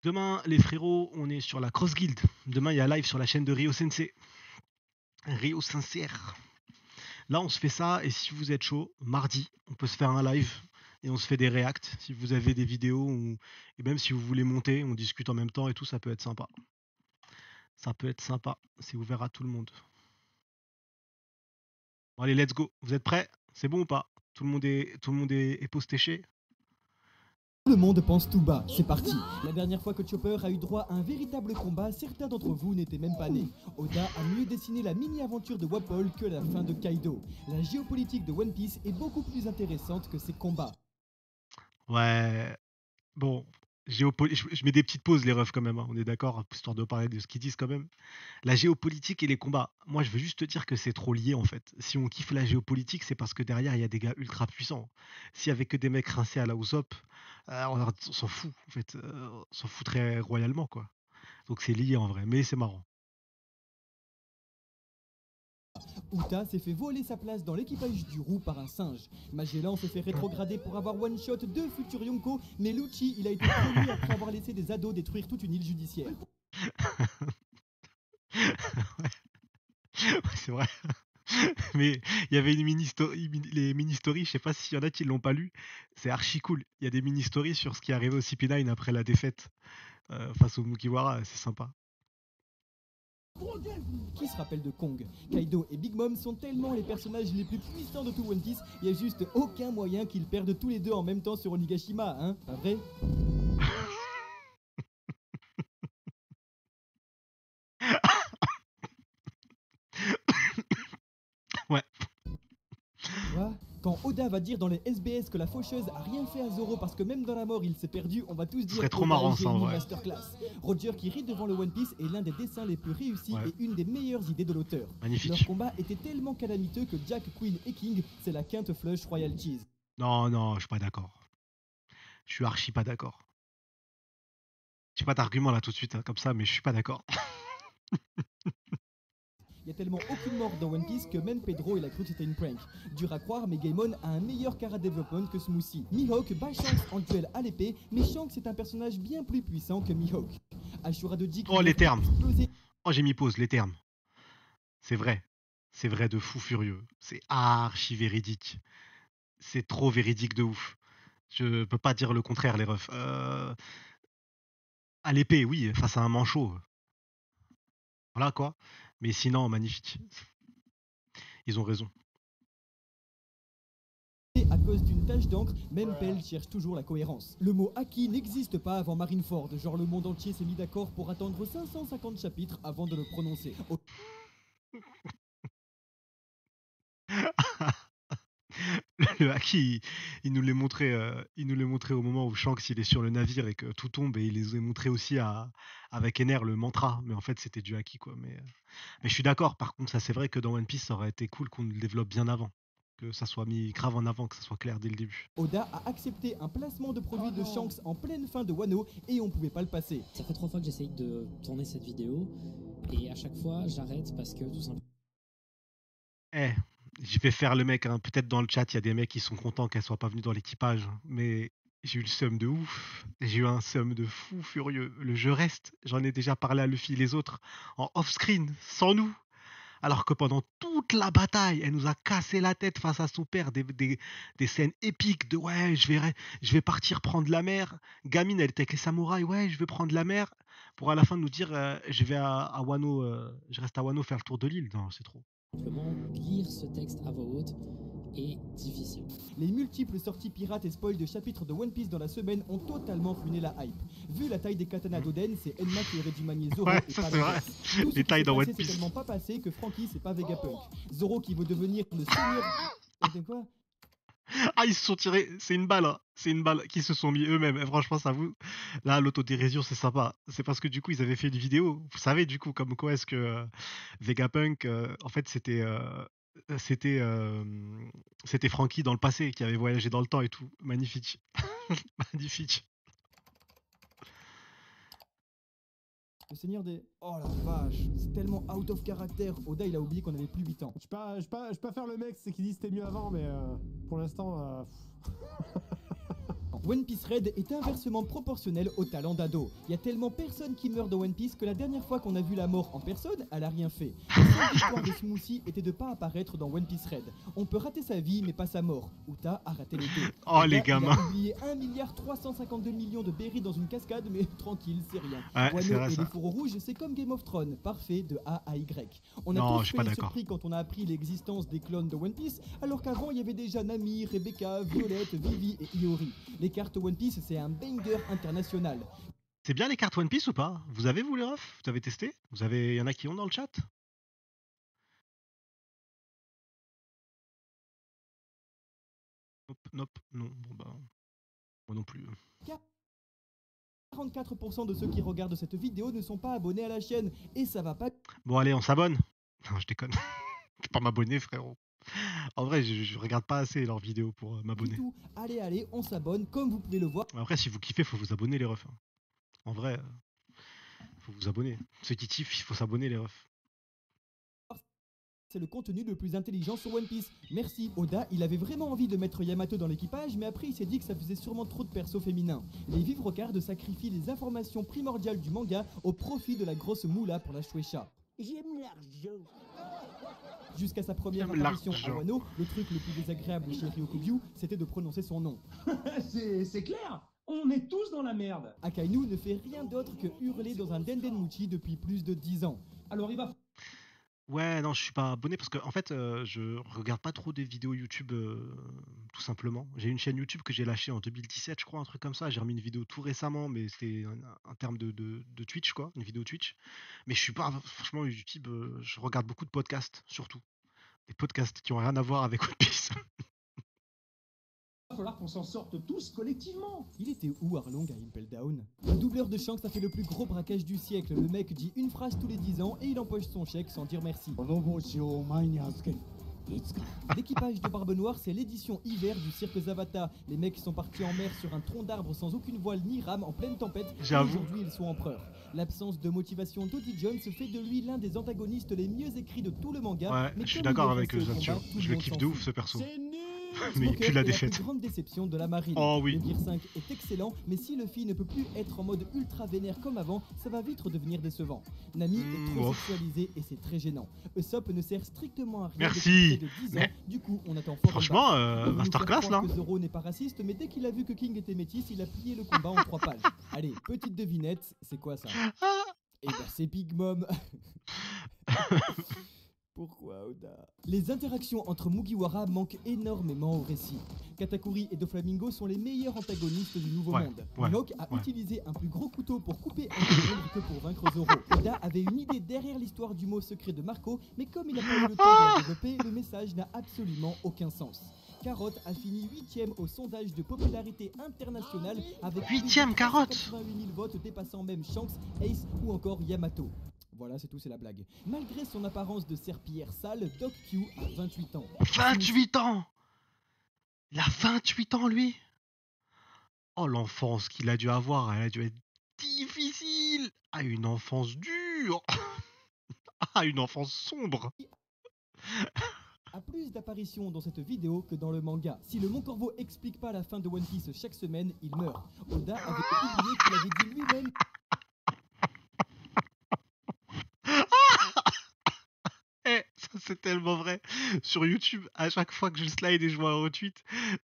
Demain, les frérots, on est sur la Cross Guild. Demain, il y a live sur la chaîne de Rio Sensei. Rio Sincère. Là, on se fait ça, et si vous êtes chaud, mardi, on peut se faire un live et on se fait des reacts. Si vous avez des vidéos, et même si vous voulez monter, on discute en même temps et tout, ça peut être sympa. Ça peut être sympa, c'est ouvert à tout le monde. Bon, allez, let's go. Vous êtes prêts? C'est bon ou pas? Tout le monde est postéché? Tout le monde pense tout bas, c'est parti. La dernière fois que Chopper a eu droit à un véritable combat, certains d'entre vous n'étaient même pas nés. Oda a mieux dessiné la mini-aventure de Wapol que la fin de Kaido. La géopolitique de One Piece est beaucoup plus intéressante que ses combats. Ouais, bon, je mets des petites pauses, les refs, quand même, hein, on est d'accord, histoire de parler de ce qu'ils disent quand même. La géopolitique et les combats, moi je veux juste te dire que c'est trop lié en fait. Si on kiffe la géopolitique, c'est parce que derrière il y a des gars ultra puissants. S'il y avait que des mecs rincés à la Usopp, on s'en fout en fait, on s'en fout très royalement quoi. Donc c'est lié en vrai, mais c'est marrant. Uta s'est fait voler sa place dans l'équipage du roux par un singe. Magellan s'est fait rétrograder pour avoir one-shot deux futurs Yonko, mais Lucci, il a été promu après avoir laissé des ados détruire toute une île judiciaire. Ouais, c'est vrai. Mais il y avait une mini-story, les mini-stories, je sais pas s'il y en a qui l'ont pas lu, c'est archi cool. Il y a des mini-stories sur ce qui est arrivé au CP9 après la défaite face au Mugiwara, c'est sympa. Qui se rappelle de Kong? Kaido et Big Mom sont tellement les personnages les plus puissants de tout One Piece, il y a juste aucun moyen qu'ils perdent tous les deux en même temps sur Onigashima, hein? Pas vrai? Ouais. Quoi? Quand Oda va dire dans les SBS que la faucheuse a rien fait à Zoro parce que même dans la mort il s'est perdu, on va tous Ce dire serait trop Oda marrant est ça en génie vrai. masterclass. Roger qui rit devant le One Piece est l'un des dessins les plus réussis Ouais. et une des meilleures idées de l'auteur. Magnifique. Leur combat était tellement calamiteux que Jack, Queen et King, c'est la quinte flush Royal Cheese. Non, non, je suis pas d'accord. Je suis archi pas d'accord. J'ai pas d'argument là tout de suite, hein, comme ça, mais je suis pas d'accord. Il y a tellement aucune mort dans One Piece que même Pedro il a cru que c'était une prank. Dur à croire, mais Gaemon a un meilleur cara development que Smoothie. Mihawk bat Shanks en duel à l'épée, mais Shanks est un personnage bien plus puissant que Mihawk. Ashura Doji qui Oh, les doit faire termes. exploser. Oh, j'ai mis pause, les termes. C'est vrai. C'est vrai de fou furieux. C'est archi véridique. C'est trop véridique de ouf. Je peux pas dire le contraire, les refs. À l'épée, oui, face à un manchot. Voilà quoi. Mais sinon, magnifique. Ils ont raison. À cause d'une tache d'encre, même Pell cherche toujours la cohérence. Le mot Haki n'existe pas avant Marineford, genre le monde entier s'est mis d'accord pour attendre 550 chapitres avant de le prononcer. Le haki, il nous l'a montré au moment où Shanks il est sur le navire et que tout tombe, et il les a montré aussi avec Ener le mantra, mais en fait c'était du haki quoi. Mais je suis d'accord, par contre ça c'est vrai que dans One Piece ça aurait été cool qu'on le développe bien avant, que ça soit mis grave en avant, que ça soit clair dès le début. Oda a accepté un placement de produit de Shanks en pleine fin de Wano et on pouvait pas le passer. Ça fait 3 fois que j'essaye de tourner cette vidéo et à chaque fois j'arrête parce que tout simplement. Eh, je vais faire le mec, hein. Peut-être dans le chat il y a des mecs qui sont contents qu'elle soit pas venue dans l'équipage, mais j'ai eu le seum de ouf, j'ai eu un seum de fou furieux. Le jeu reste, j'en ai déjà parlé à Luffy et les autres, en off-screen, sans nous. Alors que pendant toute la bataille, elle nous a cassé la tête face à son père, des scènes épiques de ouais, je vais partir prendre la mer. Gamine, elle était avec les samouraïs, ouais, je vais prendre la mer, pour à la fin nous dire je vais à Wano, je reste à Wano faire le tour de l'île. Non, c'est trop. Simplement, lire ce texte à voix haute est difficile. Les multiples sorties pirates et spoils de chapitres de One Piece dans la semaine ont totalement ruiné la hype. Vu la taille des katanas d'Oden, c'est Enma qui aurait dû manier Zoro Ouais, et ça pas c'est vrai. l'inverse. Tout ce Les qui tailles s'est dans One passé s'est Piece. tellement pas passé que Franky c'est pas Vegapunk. Zoro qui veut devenir le seigneur... De quoi? Ah, ils se sont tirés, c'est une balle, hein. C'est une balle qu'ils se sont mis eux-mêmes. Et franchement, ça vous. Là, l'autodérision, c'est sympa. C'est parce que du coup, ils avaient fait une vidéo. Vous savez, du coup, comme quoi est-ce que Vegapunk, en fait, c'était, euh, c'était Franky dans le passé qui avait voyagé dans le temps et tout. Magnifique. Magnifique. Le seigneur des... Oh la vache, c'est tellement out of character. Oda il a oublié qu'on avait plus 8 ans. Je peux pas faire le mec, c'est qu'ils disent c'était mieux avant, mais pour l'instant. One Piece Red est inversement proportionnel au talent d'Ado. Il y a tellement personne qui meurt dans One Piece que la dernière fois qu'on a vu la mort en personne, elle a rien fait. La seule victoire de Smoothie était de pas apparaître dans One Piece Red. On peut rater sa vie mais pas sa mort. Uta a raté les deux. Oh Oda, les il a gamins. oublié 1,352 milliard de berries dans une cascade, mais tranquille, c'est rien. Ouais, c'est Wano vrai et ça. les fourreaux rouges, c'est comme Game of Thrones, parfait de A à Y. On a Non, tous je suis fait pas les d'accord. surpris quand on a appris l'existence des clones de One Piece, alors qu'avant il y avait déjà Nami, Rebecca, Violette, Vivi et Iori. Les cartes One Piece, c'est un banger international. C'est bien les cartes One Piece ou pas? Vous avez vous les refs? Vous avez testé? Il y en a qui ont dans le chat? Nope, nope, non. Bon bah, moi non plus. 44% de ceux qui regardent cette vidéo ne sont pas abonnés à la chaîne, et ça va pas Bon allez, on s'abonne. Non, je déconne. Je vais pas m'abonner, frérot. En vrai, je regarde pas assez leurs vidéos pour du m'abonner. tout. Allez, on s'abonne, comme vous pouvez le voir. Après, si vous kiffez, faut vous abonner les refs. Hein. En vrai, faut vous abonner. Ceux qui kiffent, il faut s'abonner les refs. C'est le contenu le plus intelligent sur One Piece. Merci. Oda, il avait vraiment envie de mettre Yamato dans l'équipage, mais après il s'est dit que ça faisait sûrement trop de persos féminins. Les vivres cards sacrifient les informations primordiales du manga au profit de la grosse moula pour la Shueisha. J'aime l'argent. Jusqu'à sa première J'aime apparition à l'argent. Wano, le truc le plus désagréable chez Ryokugyu, c'était de prononcer son nom. C'est clair, on est tous dans la merde. Akainu ne fait rien d'autre que hurler dans un Dendenmuchi depuis plus de 10 ans. Alors il va Ouais, non, je suis pas abonné parce que en fait, je regarde pas trop des vidéos YouTube, tout simplement. J'ai une chaîne YouTube que j'ai lâchée en 2017, je crois, un truc comme ça. J'ai remis une vidéo tout récemment, mais c'était un terme de Twitch, quoi, une vidéo Twitch. Mais je suis pas, franchement, YouTube, je regarde beaucoup de podcasts, surtout. Des podcasts qui ont rien à voir avec One Piece. falloir qu'on s'en sorte tous collectivement. Il était où Arlong à Impel Down? Le doubleur de Shanks a fait le plus gros braquage du siècle. Le mec dit une phrase tous les 10 ans et il empoche son chèque sans dire merci. L'équipage de Barbe Noire, c'est l'édition hiver du cirque Zavata. Les mecs sont partis en mer sur un tronc d'arbre sans aucune voile ni rame en pleine tempête. Et J'avoue. aujourd'hui, ils sont empereurs. L'absence de motivation d'Odie Jones fait de lui l'un des antagonistes les mieux écrits de tout le manga. Ouais, mais je suis comme il d'accord est avec passé au Zature. combat, tout le Je le monde kiffe s'en de ouf fout. ce perso. C'est nul. Mais il Smoker pue la est défaite. plus grande déception de la marine. Oh oui. Le Gear 5 est excellent, mais si Luffy ne peut plus être en mode ultra vénère comme avant, ça va vite redevenir décevant. Nami est trop ouf. sexualisée et c'est très gênant. Usopp ne sert strictement à rien Merci. depuis près de 10 ans, Mais- du coup on attend fort Franchement, On veut nous faire masterclass croire là. que Zoro n'est pas raciste, mais dès qu'il a vu que King était métis, il a plié le combat en 3 pages. Allez, petite devinette, c'est quoi ça? Ah. Eh ben c'est Big Mom. Pourquoi Oda? Les interactions entre Mugiwara manquent énormément au récit. Katakuri et Doflamingo sont les meilleurs antagonistes du Nouveau Ouais, Monde. ouais, Mihawk a ouais. utilisé un plus gros couteau pour couper un peu d'ombre que pour vaincre Zoro. Oda avait une idée derrière l'histoire du mot secret de Marco, mais comme il n'a pas eu le temps de la développer, le message n'a absolument aucun sens. Carotte a fini 8ème au sondage de popularité internationale avec 8e Carotte. 88 000 votes dépassant même Shanks, Ace ou encore Yamato. Voilà, c'est tout, c'est la blague. Malgré son apparence de serpillière sale, Doc Q a 28 ans. 28 ans. Il a 28 ans lui. Oh l'enfance qu'il a dû avoir, elle a dû être difficile. Ah une enfance dure. Ah une enfance sombre. A plus d'apparitions dans cette vidéo que dans le manga. Si le Mont Corvo explique pas la fin de One Piece chaque semaine, il meurt. Oda avait oublié qu'il avait dit lui-même Eh, ça c'est tellement vrai. Sur YouTube, à chaque fois que je slide et je vois un retweet,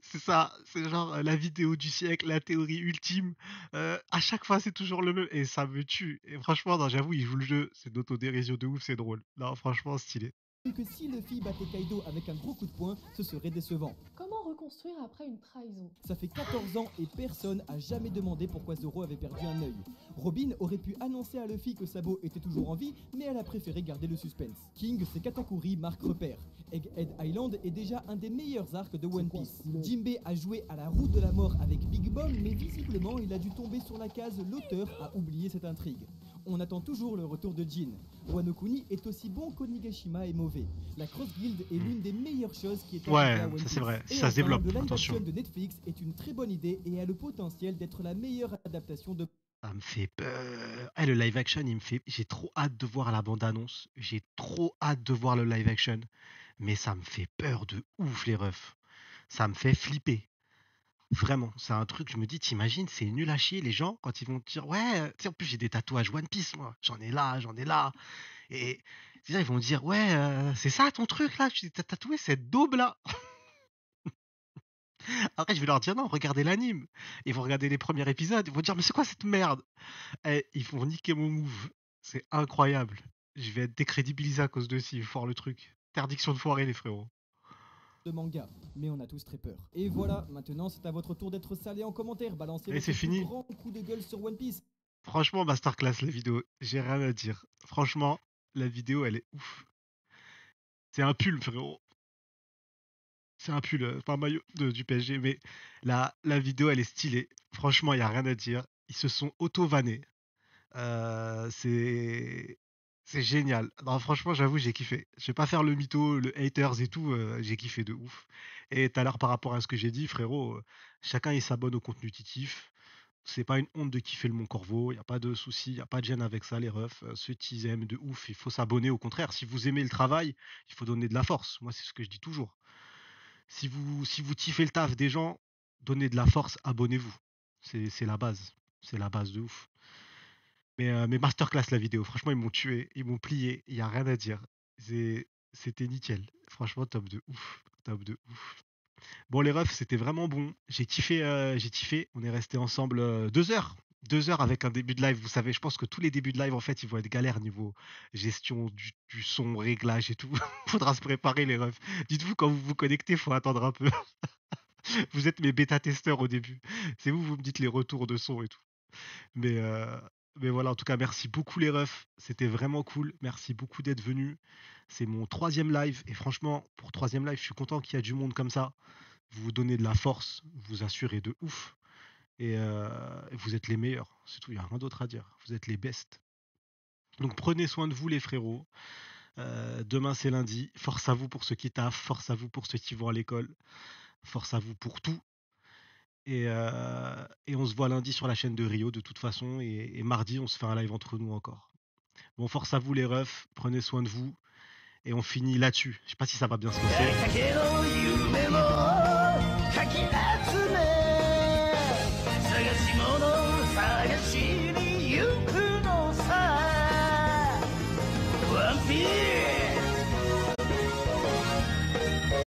c'est ça. C'est genre la vidéo du siècle, la théorie ultime. À chaque fois, c'est toujours le même. Et ça me tue. Et franchement, non, j'avoue, il joue le jeu. C'est d'autodérision de ouf, c'est drôle. Non, franchement, stylé. que si Luffy battait Kaido avec un gros coup de poing, ce serait décevant. Comment reconstruire après une trahison? Ça fait 14 ans et personne a jamais demandé pourquoi Zoro avait perdu un œil. Robin aurait pu annoncer à Luffy que Sabo était toujours en vie, mais elle a préféré garder le suspense. King, c'est Katakuri, marque repère. Egghead Island est déjà un des meilleurs arcs de One Piece. Jinbei a joué à la route de la mort avec Big Mom, mais visiblement il a dû tomber sur la case l'auteur a oublié cette intrigue. On attend toujours le retour de Jin. Wano Kuni est aussi bon qu'Onigashima est mauvais. La Cross Guild est l'une des meilleures choses qui est Ouais, arrivée à One ça, Piece. c'est vrai. Et Ça se enfin, développe, le live attention. action de Netflix est une très bonne idée et a le potentiel d'être la meilleure adaptation de Ça me fait peur. Eh, le live action, il me fait. J'ai trop hâte de voir la bande-annonce. J'ai trop hâte de voir le live action. Mais ça me fait peur de ouf, les refs. Ça me fait flipper. Vraiment, c'est un truc, je me dis, t'imagines, c'est nul à chier les gens quand ils vont te dire, ouais, tu sais, en plus j'ai des tatouages One Piece, moi, j'en ai là. Et c'est ça, ils vont dire, ouais, c'est ça ton truc là, tu t'as tatoué cette daube là. Après, je vais leur dire, non, regardez l'anime. Ils vont regarder les premiers épisodes, ils vont dire, mais c'est quoi cette merde? Et ils vont niquer mon move. C'est incroyable. Je vais être décrédibilisé à cause de ça, il faut voir le truc. Interdiction de foirer, les frérots. de manga, mais on a tous très peur. Et voilà, maintenant c'est à votre tour d'être salé en commentaire, balancez Et votre c'est plus fini. grand coup de gueule sur One Piece. Franchement, masterclass la vidéo. J'ai rien à dire. Franchement, la vidéo, elle est ouf. C'est un pull, frérot. C'est un pull, pas un maillot du PSG, mais la vidéo, elle est stylée. Franchement, il n'y a rien à dire. Ils se sont auto-vannés. C'est génial. Non, franchement, j'avoue, j'ai kiffé. Je vais pas faire le mytho, le haters et tout, j'ai kiffé de ouf. Et tout à l'heure, par rapport à ce que j'ai dit, frérot, chacun il s'abonne au contenu titif. C'est pas une honte de kiffer le Mont Corvo, il y a pas de souci, il y a pas de gêne avec ça, les refs. Ceux qui aiment de ouf, il faut s'abonner. Au contraire, si vous aimez le travail, il faut donner de la force. Moi, c'est ce que je dis toujours. Si vous kiffez le taf des gens, donnez de la force, abonnez-vous. C'est la base. C'est la base de ouf. Mais masterclass la vidéo, franchement ils m'ont tué, ils m'ont plié, il y a rien à dire. C'était nickel. Franchement top de ouf, top de ouf. Bon les refs, c'était vraiment bon. J'ai kiffé, j'ai kiffé. On est resté ensemble 2 heures. 2 heures avec un début de live. Vous savez, je pense que tous les débuts de live, en fait, ils vont être galères niveau gestion du son, réglage et tout. Faudra se préparer, les refs. Dites-vous, quand vous vous connectez, faut attendre un peu. Vous êtes mes bêta-testeurs au début. C'est vous me dites les retours de son et tout. Mais, euh, mais voilà, en tout cas, merci beaucoup les refs. C'était vraiment cool. Merci beaucoup d'être venus. C'est mon 3e live. Et franchement, pour 3e live, je suis content qu'il y a du monde comme ça. Vous vous donnez de la force, vous vous assurez de ouf. Et vous êtes les meilleurs. C'est tout, il n'y a rien d'autre à dire. Vous êtes les best. Donc prenez soin de vous les frérots. Demain c'est lundi. Force à vous pour ceux qui taffent. Force à vous pour ceux qui vont à l'école. Force à vous pour tout. Et on se voit lundi sur la chaîne de Rio de toute façon. Et mardi, on se fait un live entre nous encore. Bon, force à vous les refs. Prenez soin de vous. Et on finit là-dessus. Je sais pas si ça va bien se passer.